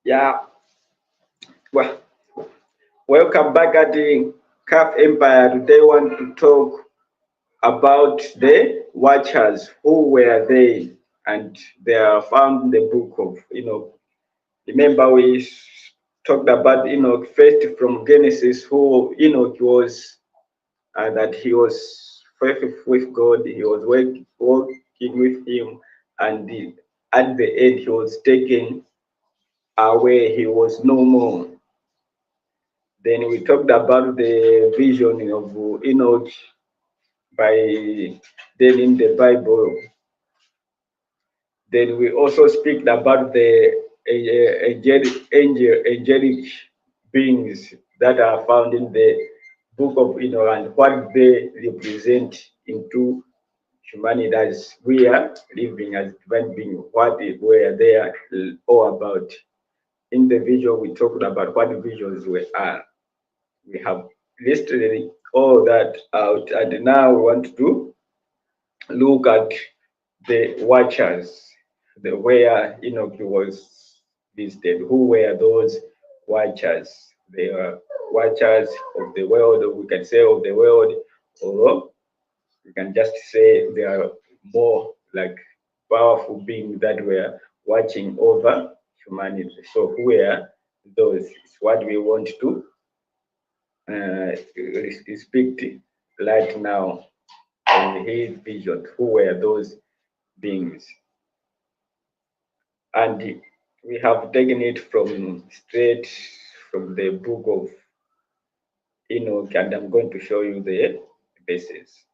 Yeah, well, welcome back at the Calf Empire. Today, I want to talk about the Watchers. Who were they? And they are found in the book of Enoch. Remember, we talked about Enoch first from Genesis. Who Enoch was, that he was faithful with God. He was working with Him, and at the end, he was taken away. He was no more. Then we talked about the vision of Enoch by then in the Bible. Then we also speak about the angelic beings that are found in the book of Enoch and what they represent into humanity as we are living as divine beings, what were they are all about. In the vision, we talked about what visions we are. We have listed all that out, and now we want to look at the watchers, the where Enoch was listed. Who were those watchers? They are watchers of the world, or we can say of the world, or we can just say they are more like powerful beings that were watching over humanity. So who were those? Is what we want to speak right now in his vision. Who were those beings? And we have taken it from straight from the book of Enoch, and I'm going to show you the basis.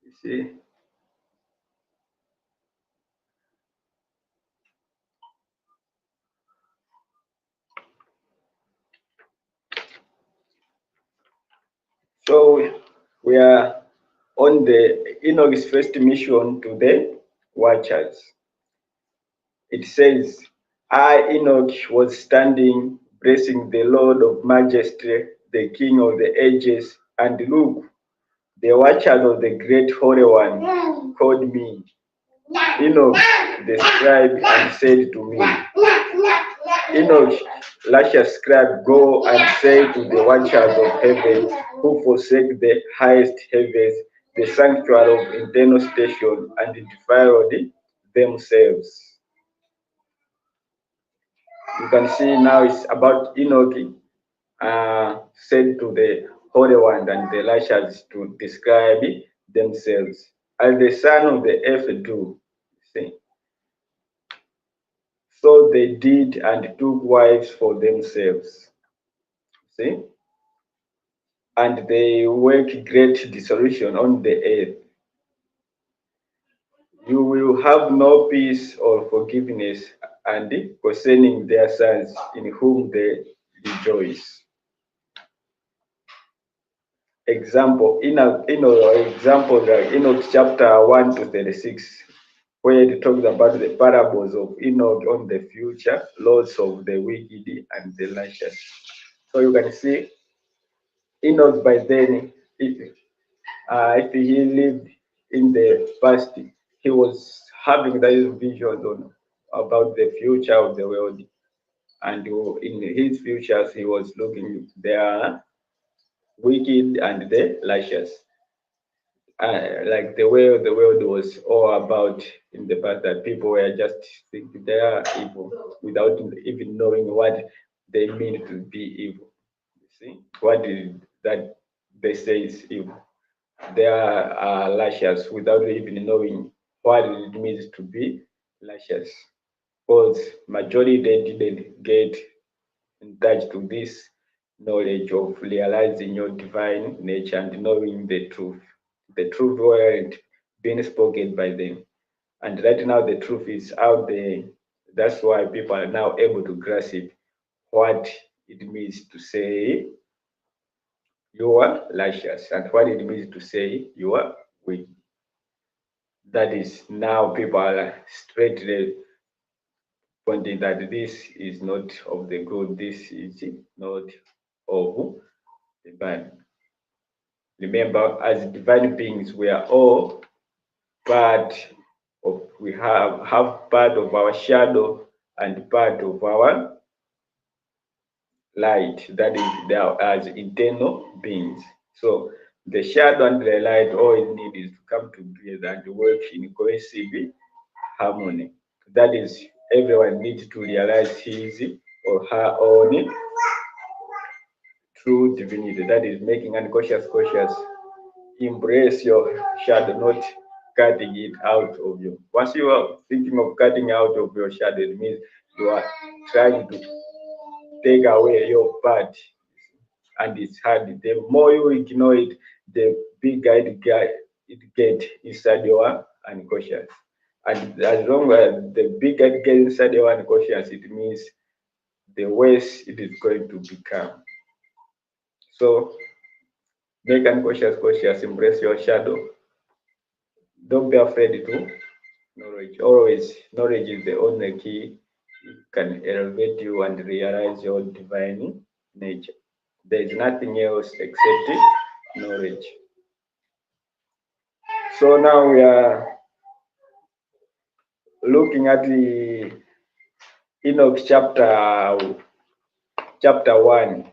You see? So we are on the Enoch's first mission to the watchers. It says, I, Enoch, was standing, blessing the Lord of majesty, the King of the ages, and look, the watchers of the great Holy One called me, Enoch, the scribe, and said to me, Enoch, luscious scribe, go and say to the watchers of heaven who forsake the highest heavens, the sanctuary of eternal station, and defiled themselves. You can see now it's about Enoch said to the Holy One and the Lashes to describe themselves as the son of the earth do. See? So they did and took wives for themselves. See? And they work great dissolution on the earth. You will have no peace or forgiveness, and concerning their sons in whom they rejoice. Example, example like Enoch chapter 1 to 36, where it talks about the parables of Enoch on the future, loss of the wicked and the righteous. So you can see Enoch by then, if he lived in the past, he was having those visions on about the future of the world, and in his futures he was looking there wicked and the righteous, like the way the world was all about in the past, that people were just thinking they are evil without even knowing what they mean to be evil. You see what is that they say is evil. They are righteous without even knowing what it means to be righteous. Because majority they didn't get in touch to this knowledge of realizing your divine nature and knowing the truth. The truth weren't being spoken by them. And right now the truth is out there. That's why people are now able to grasp what it means to say you are righteous and what it means to say you are wicked. That is now people are straightly pointing that this is not of the good, this is not of the bad. Remember, as divine beings, we are all part of, we have part of our shadow and part of our light, that is there as internal beings. So the shadow and the light always need is to come together and work in cohesive harmony. That is, everyone needs to realize his or her own true divinity. That is making unconscious conscious. Embrace your shadow, not cutting it out of you. Once you are thinking of cutting out of your shadow, it means you are trying to take away your part, and it's hard. The more you ignore it, the bigger it get inside your unconscious. And as long as the bigger it gets inside your unconscious, it means the worse it is going to become. So make unconscious conscious, embrace your shadow. Don't be afraid to knowledge. Always, knowledge is the only key. It can elevate you and realize your divine nature. There is nothing else except knowledge. So now we are looking at the Enoch chapter 1.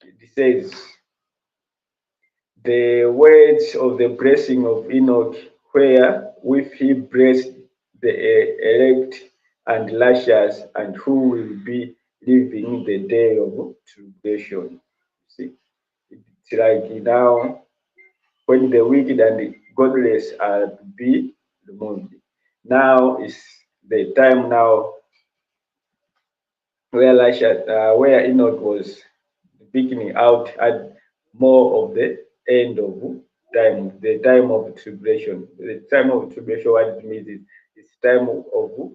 It says, the words of the blessing of Enoch, where with he blessed the elect and righteous, and who will be living the day of tribulation. See, it's like now when the wicked and the godless are to be removed. Now is the time now where where Enoch was beginning out at more of the end of time, the time of tribulation. The time of tribulation, what it means is it's time of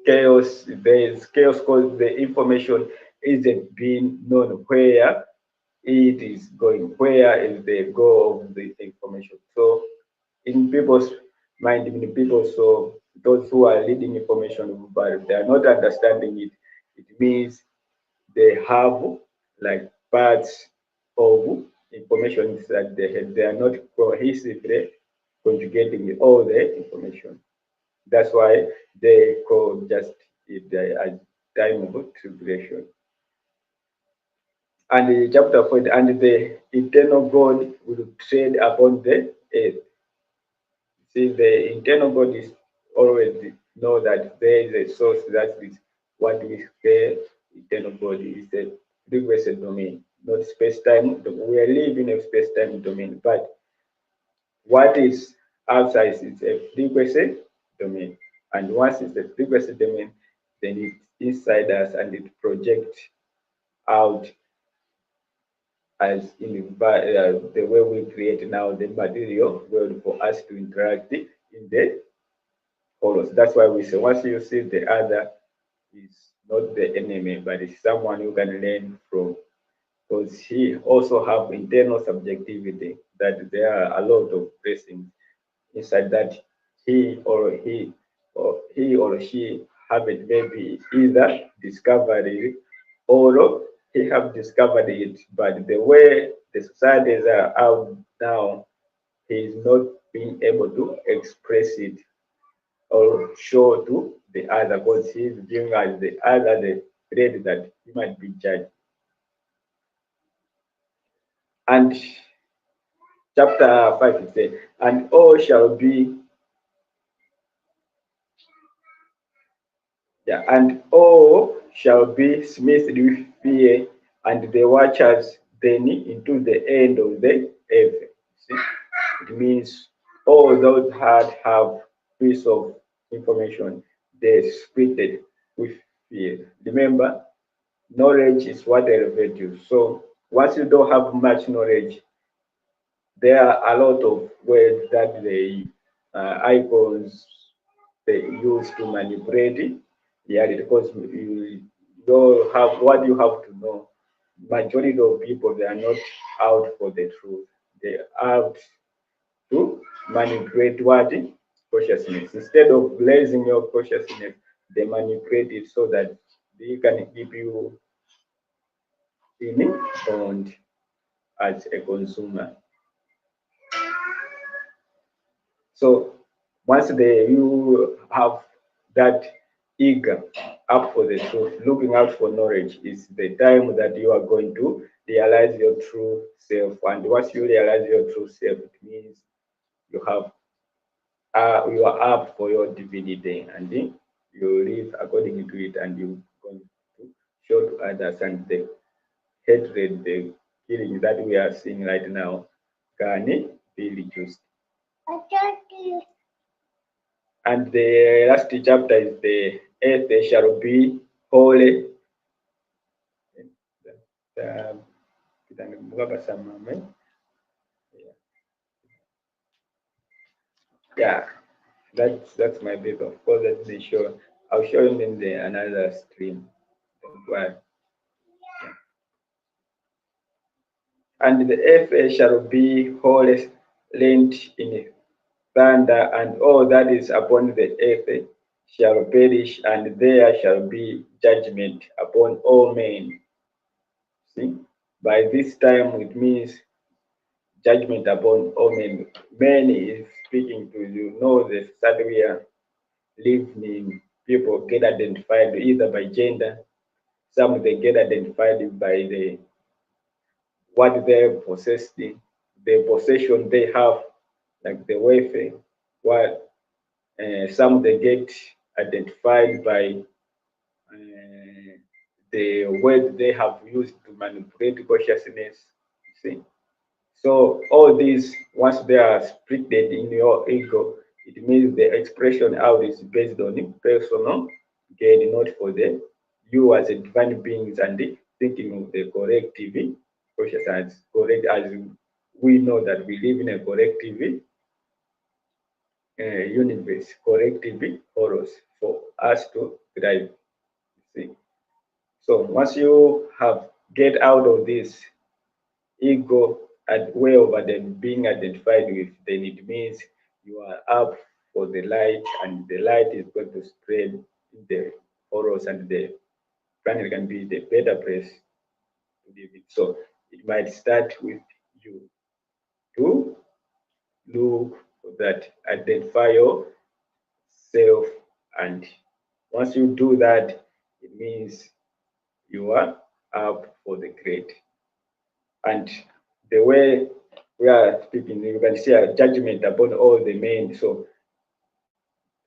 chaos. There is chaos because the information isn't being known where it is going, where is the goal of the information. So in people's mind, in people, so those who are leading information, but they are not understanding it, it means they have like parts of information inside their head. They are not cohesively conjugating all the information. That's why they call just it a time of tribulation. And the chapter 4, and the eternal God will tread upon the earth. See, the internal God is always know that there is a source that is what is the eternal God is the frequency domain, not space-time. We are living in a space-time domain, but what is outside is a frequency domain. And once it's a frequency domain, then it's inside us and it projects out as in the way we create now the material world for us to interact in the follows. That's why we say once you see the other is not the enemy, but it's someone you can learn from. Because he also have internal subjectivity that there are a lot of blessings inside that he or she haven't maybe either discovered it or he have discovered it, but the way the societies are out now, he is not being able to express it or show to the other because he is viewing as the other the threat that he might be judged. And chapter 5 it says, and all shall be, yeah, and all shall be smithed with fear, and the watchers then into the end of the earth. See? It means all those had have piece of information, they split with fear. Remember, knowledge is what elevates you. So once you don't have much knowledge, there are a lot of words that they icons they use to manipulate reality because you have what you have to know. Majority of people they are not out for the truth. They are out to manipulate what consciousness. Instead of blazing your consciousness, they manipulate it so that they can keep you in bond. as a consumer. So once you have that eager up for the truth, looking out for knowledge is the time that you are going to realize your true self. And once you realize your true self, it means you have you are up for your divinity, and then you live according to it, and you going to show to others, and the hatred, the killing that we are seeing right now can be reduced. And the last chapter is the earth shall be holy. Yeah, that's my bit. Of course, that's the show. I'll show you in the another stream. But, and the earth shall be holy, lent in thunder, and all that is upon the earth shall perish, and there shall be judgment upon all men. See, by this time it means judgment upon all men. Men is speaking to the society we are living in. People get identified either by gender, some they get identified by the what they possess, the possession they have, like the welfare. What some they get identified by the word they have used to manipulate consciousness. See, so all these, once they are split in your ego, it means the expression out is based on personal gain, not for the you as a divine beings and thinking of the collective consciousness. Correct, as we know that we live in a collective universe, collective horrors for us to thrive. See, so once you have get out of this ego at way over them being identified with, then it means you are up for the light, and the light is going to spread in the horrors, and the planet can be the better place to live in. So it might start with you to look for that, identify yourself, and once you do that, it means you are up for the great. And the way we are speaking, you can see a judgment upon all the men. So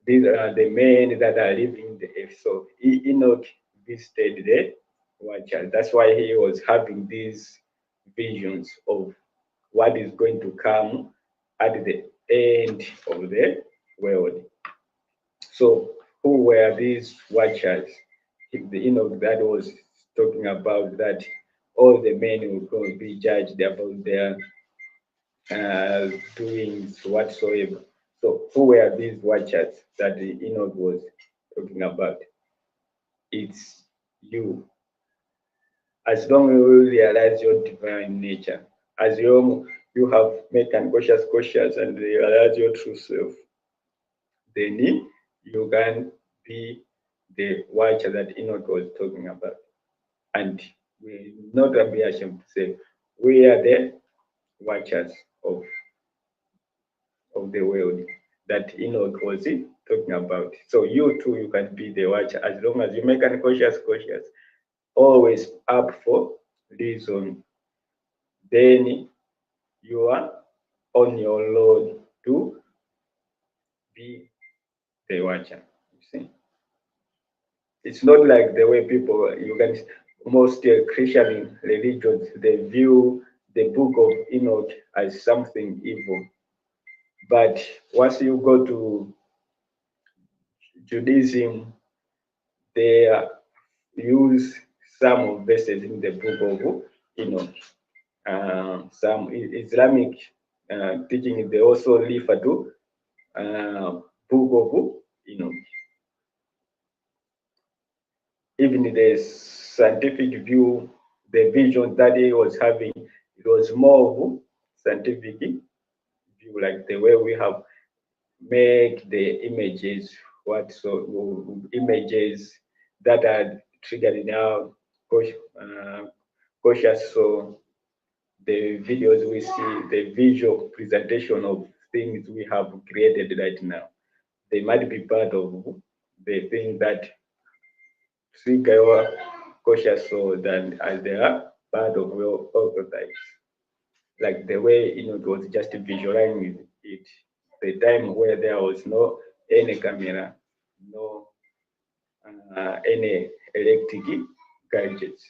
these are the men that are living the earth. So Enoch visited the watcher. That's why he was having these visions of what is going to come at the end of the world. So who were these watchers? The Enoch that was talking about that all the men will going to be judged about their doings whatsoever. So who were these watchers that the Enoch was talking about? It's you. As long as you realize your divine nature, as you have made conscious and realize your true self, then you can be the watcher that Enoch was talking about. And we not be ashamed to say we are the watchers of the world that Enoch was talking about. So you too, you can be the watcher as long as you make unconscious conscious, always up for reason. Then you are on your road to be the watcher. You see, it's not like the way people you can most Christian religions they view the book of Enoch as something evil. But once you go to Judaism, they use some of verses in the book of Enoch. Some Islamic teaching they also refer to book of Enoch. Even the scientific view, the vision that he was having, it was more of scientific view, like the way we have make the images, images that are triggered in our conscious soul, the videos we see, the visual presentation of things we have created right now. They might be part of the thing that trigger your cautious soul than as they are part of your prototypes. Like the way it was just visualizing it, the time where there was no any camera, no any electric gadgets.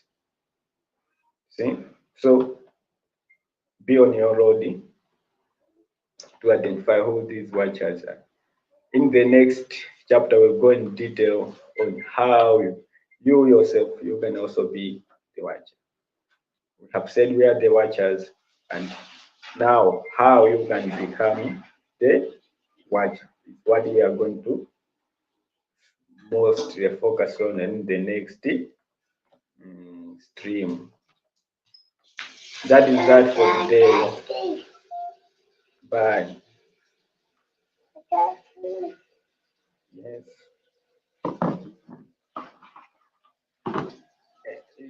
See, so be on your road to identify who these watchers are. In the next chapter, we'll go in detail on how you yourself you can also be the watcher. We have said we are the watchers, and now how you can become the watcher is what we are going to mostly focus on in the next stream. That is that for today. Bye. Yes.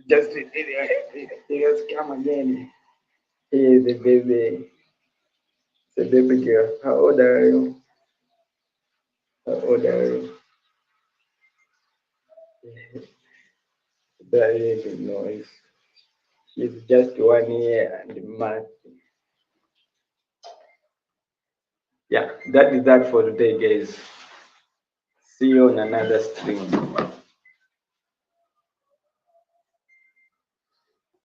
Just come again. Hey, the baby. The baby girl. How old are you? How old are you? That is noise. She's just 1 year and a month. Yeah, that is that for today, guys. See you on another stream.